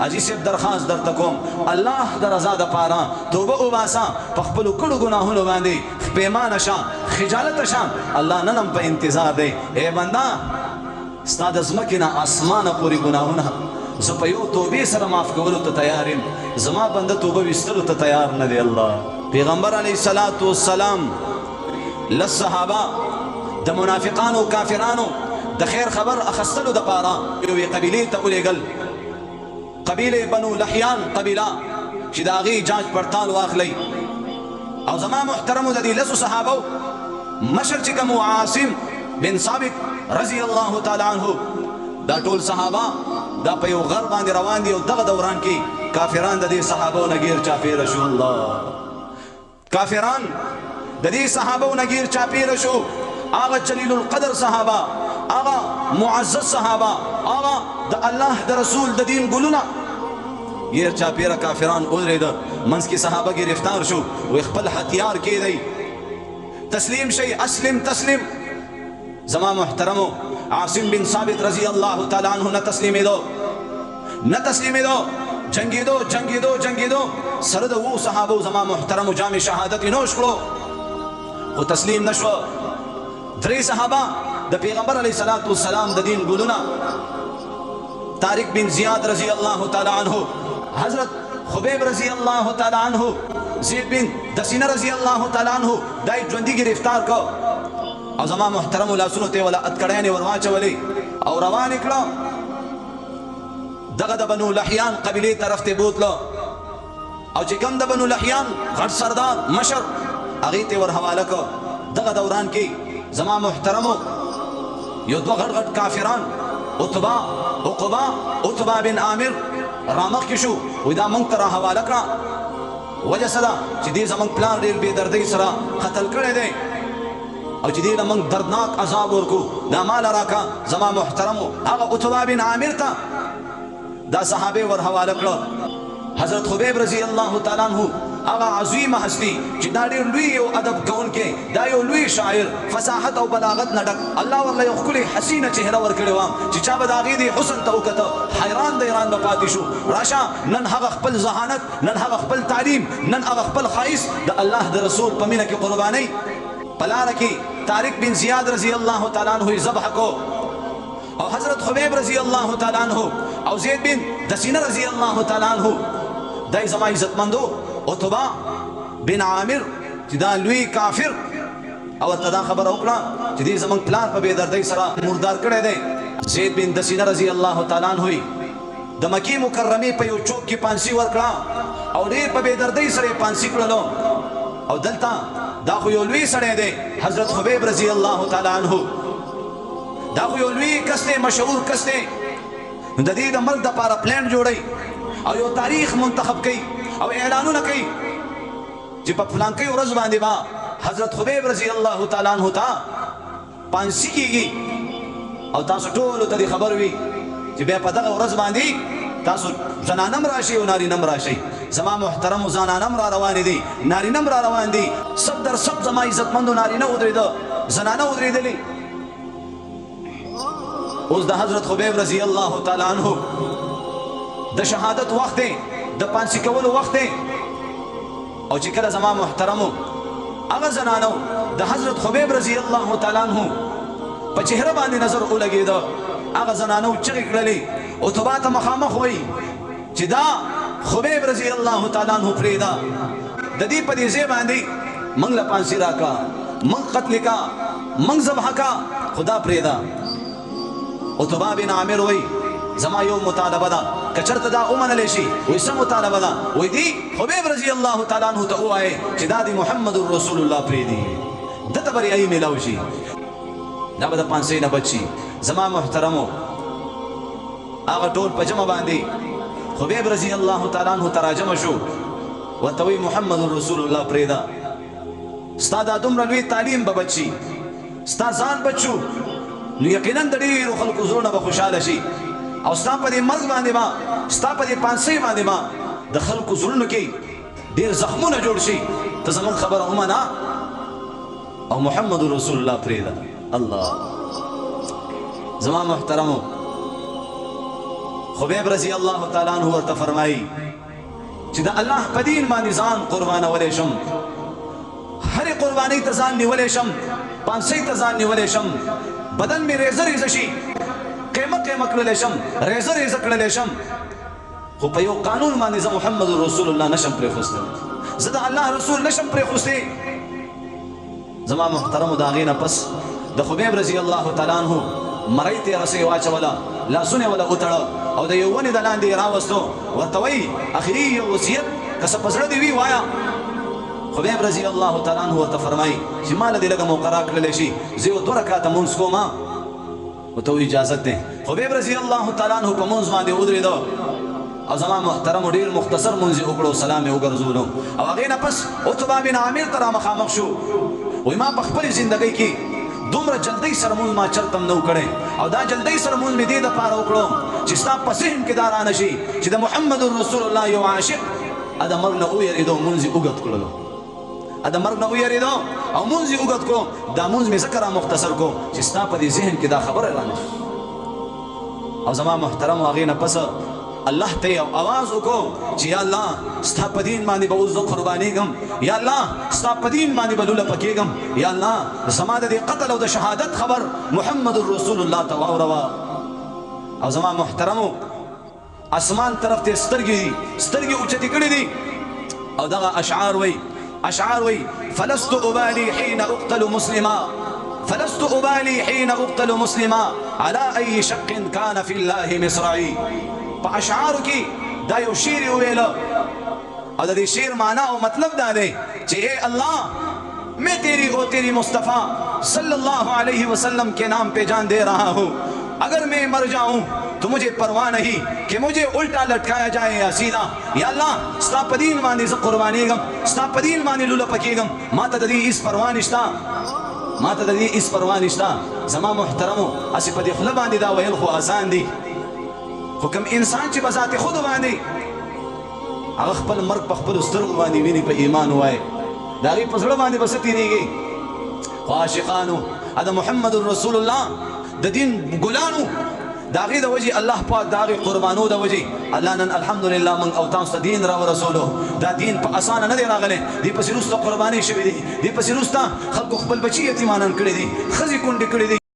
اجي سیب درخواست درته کوم الله د رضا د پاره توبه وباسا په خپلو کړو ګناهونو باندې پیمانه شه خجالته شه الله نن هم په انتظار دی ای بنده ستا د ځمکې نه اسمانه پورې ګناهونه زه په یو توبې سره معاف کولو ته تیار یم زما بنده توبه ویستلو ته تیار نه دی الله پیغمبر علیه الصلاة والسلام لس صحابه د منافقانو کافرانو د خیر خبر اخستلو دپاره یوې قبیلې ته ولېږل قبیله بنو لحیان قبیله چې د هغې جاج پړتال واخلئ او زما محترمو د دې لسو صحابو مشر چې کوم عاصم بن ثابت رضی الله تعالی عنه دا ټول صحابه دا په یو غر باندې روان دي او دغه دوران کې کافران د دې صحابو نه ګیر چاپېره شو الله کافران د دې صحابو نه ګیر چاپېره شو هغه جلیل القدر صحابه هغه معزز صحابه هغه د الله د رسول د دین ګلونه ګیر چاپېره کافران ودرېده منځ کې صحابه ګرفتار شو و خپل هتیار کېدی تسلیم شي اسلم تسلم زما محترمو عاصم بن ثابت رضی الله تعالی عنہ نه تسلیمېدو جنگېدو سره د وو صحابو زما محترمو جام شهادت نوش کړو خو تسلیم نشو درې صحابه د پیغمبر علیه الصلاة والسلام د دین ګلونه طارق بن زیاد رضی الله تعالی عنہ حضرت خبیب رضی الله تعالی عنہ زید بن دسینه رضی الله تعالی عنہ دای ژوندي گرفتار کو او زما محترمو لاسونو ته ولا اتکړیانې ور واچولې او روان یې کړه دغه د بنو لحیان قبیلې طرف ته بوتله او چې کوم د بنو لحیان غټ سردار مشر هغې ته ور حواله کړه دغه دوران کې زما محترمو یو دوه غټ غټ کافران عتبه بن عامر رامخکې شو وایي دا موږ ته را حواله کړه وجه څه ده چې دې زموږ پلار ډېر بې دردۍ سره قتل کړی دی او چې دې نه موږ دردناک عذاب ورکو دا مال راکا زما محترمو هغه عتبه بن عامر ته دا صحابه ور حواله کړه حضرت خبیب رضی الله تعالی عنہ هغه عظیمه هستی چې دا ډېر لوی یو ادب کوونکی دا یو لوی شاعر فصاحت او بلاغت نه ډک الله ورله یو ښکلې حسینه چهره ورکړې وه چې چا به د هغې دې حسن ته وکته حیران د ایران به پاتې شو راشه نن هغه خپل ذهانت نن هغه خپل تعلیم نن هغه خپل ښایست د الله د رسول په مینه کې قربانۍ په لاره کې طارق بن زیاد رضی الله تعالی عنہ یې ذبح کو او حضرت خبیب رضی الله تعالی عنہ او زید بن دسینه رضی الله تعالی عنہ دای زما عزتمندو عتبه بن عامر چې دا لوی کافر او ورته دا خبره وکړه چې دې زموږ پلار په بې دردۍ سره مردار کړی دی زید بن دسینه رضی الله تعالی عنہ د مکې مکرمې په یو چوک کې پانسي ورکړه او ډېر په بې دردۍ سره یې پانسي کړلو او دلته دا خو یو لوی سړی دی حضرت خبیب رضی الله تعالی عنہ دا خو یو لوی کس دی مشهور کس دی د دې د ملک دپاره پلان جوړوي او یو تاریخ منتخب کوي او اعلانونه کوي چې په فلانکۍ ورځ باندې به حضرت خبیب رضی الله تعالی عنہ ته پانسي کېږي او تاسو ټولو ته دې خبر وي چې بیا په دغه ورځ باندې تاسو زنانم راشئ او نارینم راشئ زما محترمو زنانم را روانې دي نارینم را روان دي سب در سب زما عزتمندو نارینه ودرېده زنانه ودرېدلې اوس د حضرت خبیب رضی الله تعالی عنہ د شهادت وخت دی د پانسي کولو وخت دی او چې کله زما محترمو هغه زنانو د حضرت خبیب رضی الله تعالی عنہ په چهره باندې نظر ولګېده هغه زنانو چغې کړلې عتبه ته مخامخ وایي چې دا خبیب رضی الله تعالی عنہ پرېږده د دې په دې ځای باندې موږ له پانسي راکړه موږ قتل کا موږ ذبح کا خدا پرېږده عتبه بن عامر وایي زما یو مطالبه ده که چېرته دا ومنلی شي وایي څه مطالبه ده وایي دې خبیب رضی الله تعالی عنہ ته ووایې چې دا د محمد رسول الله پرېږدي ده ته به ریایي میلاو شي دا به د پانسۍ نه بچ شي زما محترمو هغه ټول په جمع باندې خبیب رضی الله تعالی عنہ تراجمه شو ورته وایي محمد رسول الله پرېږده ستا دا دومره لوی تعلیم به بچ شي ستا ځان بچ شو نو یقینا د ډېرو خلکو زړونه به خوشحاله شي او ستا په دې مرګ باندې به ستا په دې پانسۍ باندې به د خلکو زړونو کې ډېر زخمونه جوړ شي ته زموږ خبره ومنه او محمد رسول الله پرېږده الله زما محترمو خبیب رضی الله تعالی عنہ ورته فرمایي چې د الله په دین باندې ځان قربانولی شم، هرې قربانۍ ته ځان نیولی شم، پانسۍ ته ځان نیولی شم، بدن مې ریزه ریزه شي، قیمه قیمه کړلی شم، ریزه ریزه کړلی شم، خو په یو قانون باندې زه محمد رسول الله نشم پرېښوستی، زه د الله رسول نشم پرېښوستی. زما محترمو د هغې نه پس د خبیب رضی الله تعالی عنہ مرۍ ته یې رسۍ واچوله، لاسونه یې وله وتړه او د یو ونې د لاندې یې راوستو، ورته وایي اخري یو وصیت که څه په زړه دې وي وایه. خبیب رضی الله تعالی عنہ ورته فرمایي چې ما له دې لږه موقع راکړلی شي، زه یو 2 رکعته مونځ کوم. ورته وایي اجازت دی. خبیب رضی الله تعالی عنہ په مونځ باندې ودرېده او زما محترمو ډېر مختصر مونځ یې وکړو، سلام یې وګرځولو او هغې نه پس عتبه بن عامر ته را مخامخ شو. وایي ما په خپلې زندګۍ کې دومره جلدۍ سره مونځ ما چرته هم نه و کړی او دا جلدۍ سره مونځ مې دې دپاره وکړو چې ستا په ذهن کې دا رانه شي چې د محمد رسول الله یو عاشق د مرګ نه ویرېدو، مونځ یې اوږد کړلو، د مرګ نه ویرېدو او مونځ یې اوږد کړو. دا مونځ مې ځکه را مختصر کړو چې ستا په دې ذهن کې دا خبره رانه شي. او زما محترمو هغې نه پس الله ته یو आवाज وکړو چې یا الله ستا په دین باندې به اوس زه قربانېږم، یا الله ستا په دین باندې به لوله پکېږم، یا الله زما د دې قتل او د شهادت خبر محمد رسول الله ته واوروه. او زما محترمو اسمان طرف ته سترګې اوچتې کړې دي او دغه اشعار وی فلست ابالي حين اقتل مسلما، فلست أبالي حين أقتل مسلما على أي شق كان في الله مصرعي. په اشعارو کې دا یو شعر یې وویله او د دې شعر معنا او مطلب دا دی چې اے اللہ میں تیری اور تیری مصطفیٰ صلی اللہ علیہ وسلم کے نام پہ جان دے رہا ہوں، اگر میں مر جاؤں تو مجھے پرواہ نہیں کہ مجھے الٹا لٹکایا جائے یا سیدھا. یا اللہ ستا په دین باندې زه قربانېږم، ستا په دین باندې لوله پکېږم، ما ته د دې هېڅ پروا نشته، ما ته د دې هېڅ پروا نشته. زما محترمو هسې په دې خوله باندې دا ویل خو آسان دي، خو کوم انسان چې په ذات خود باندې هغه خپل مرګ په خپلو سترګو باندې ویني، په ایمان وایي د هغې په زړه باندې به څه تېرېږي. خو عاشقانو د محمد رسول الله د دین ګلانو د هغې د وجې الله پاک د هغې قربانو د وجې الله نن الحمدلله موږ او تاسو ته دین راورسولو. دا دین په اسانه نه دی راغلی، دې پسې وروسته قربانۍ شوي دي، دې پسې وروسته خلکو خپل بچي یتیمانان کړي دي، ښځې کونډې کړي دي.